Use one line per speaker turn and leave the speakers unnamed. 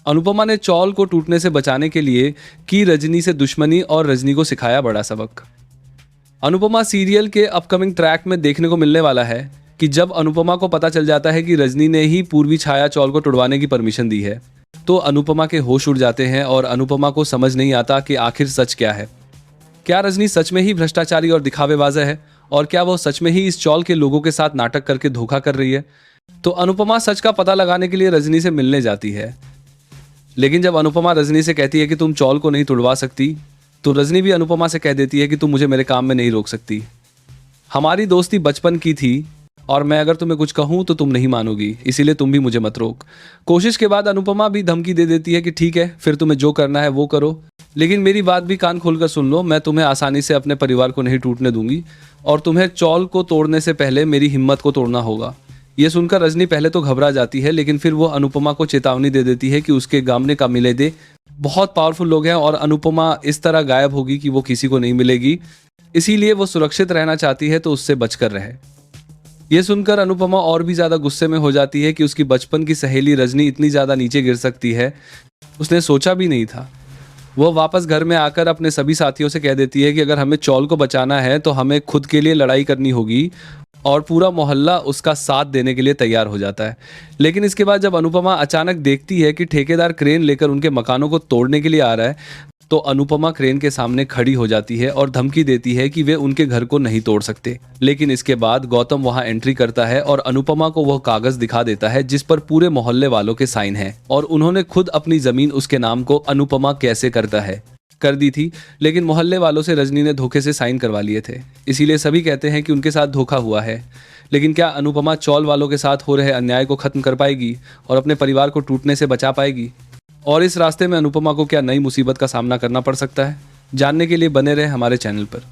अनुपमा ने चौल को टूटने से बचाने के लिए की रजनी से दुश्मनी और रजनी को सिखाया बड़ा सबक। अनुपमा सीरियल के अपकमिंग ट्रैक में देखने को मिलने वाला है कि जब अनुपमा को पता चल जाता है कि रजनी ने ही पूर्वी छाया चौल को तुड़वाने की परमिशन दी है, तो अनुपमा के होश उड़ जाते हैं और अनुपमा को समझ नहीं आता कि आखिर सच क्या है। क्या रजनी सच में ही भ्रष्टाचारी और दिखावेबाज है, और क्या वो सच में ही इस चौल के लोगों के साथ नाटक करके धोखा कर रही है? तो अनुपमा सच का पता लगाने के लिए रजनी से मिलने जाती है। लेकिन जब अनुपमा रजनी से कहती है कि तुम चौल को नहीं तुड़वा सकती, तो रजनी भी अनुपमा से कह देती है कि तुम मुझे मेरे काम में नहीं रोक सकती। हमारी दोस्ती बचपन की थी और मैं अगर तुम्हें कुछ कहूं तो तुम नहीं मानोगी, इसीलिए तुम भी मुझे मत रोक। कोशिश के बाद अनुपमा भी धमकी दे देती है कि ठीक है, फिर तुम्हें जो करना है वो करो, लेकिन मेरी बात भी कान खोलकर सुन लो। मैं तुम्हें आसानी से अपने परिवार को नहीं टूटने दूंगी और तुम्हें चौल को तोड़ने से पहले मेरी हिम्मत को तोड़ना होगा। ये सुनकर रजनी पहले तो घबरा जाती है, लेकिन फिर वो अनुपमा को चेतावनी दे देती है कि उसके गामने का मिले दे बहुत पावरफुल लोग हैं और अनुपमा इस तरह गायब होगी कि वो किसी को नहीं मिलेगी, इसीलिए वो सुरक्षित रहना चाहती है तो उससे बचकर रहे। ये सुनकर अनुपमा और भी ज्यादा गुस्से में हो जाती है कि उसकी बचपन की सहेली रजनी इतनी ज्यादा नीचे गिर सकती है, उसने सोचा भी नहीं था। वो वापस घर में आकर अपने सभी साथियों से कह देती है कि अगर हमें चौल को बचाना है तो हमें खुद के लिए लड़ाई करनी होगी, और पूरा मोहल्ला उसका साथ देने के लिए तैयार हो जाता है। लेकिन इसके बाद जब अनुपमा अचानक देखती है कि ठेकेदार क्रेन लेकर उनके मकानों को तोड़ने के लिए आ रहा है, तो अनुपमा क्रेन के सामने खड़ी हो जाती है और धमकी देती है कि वे उनके घर को नहीं तोड़ सकते। लेकिन इसके बाद गौतम वहां एंट्री करता है और अनुपमा को वह कागज दिखा देता है जिस पर पूरे मोहल्ले वालों के साइन हैं, और उन्होंने खुद अपनी जमीन उसके नाम को अनुपमा कैसे करता है कर दी थी, लेकिन मोहल्ले वालों से रजनी ने धोखे से साइन करवा लिए थे, इसीलिए सभी कहते हैं कि उनके साथ धोखा हुआ है। लेकिन क्या अनुपमा चौल वालों के साथ हो रहे अन्याय को खत्म कर पाएगी और अपने परिवार को टूटने से बचा पाएगी? और इस रास्ते में अनुपमा को क्या नई मुसीबत का सामना करना पड़ सकता है? जानने के लिए बने रहे हमारे चैनल पर।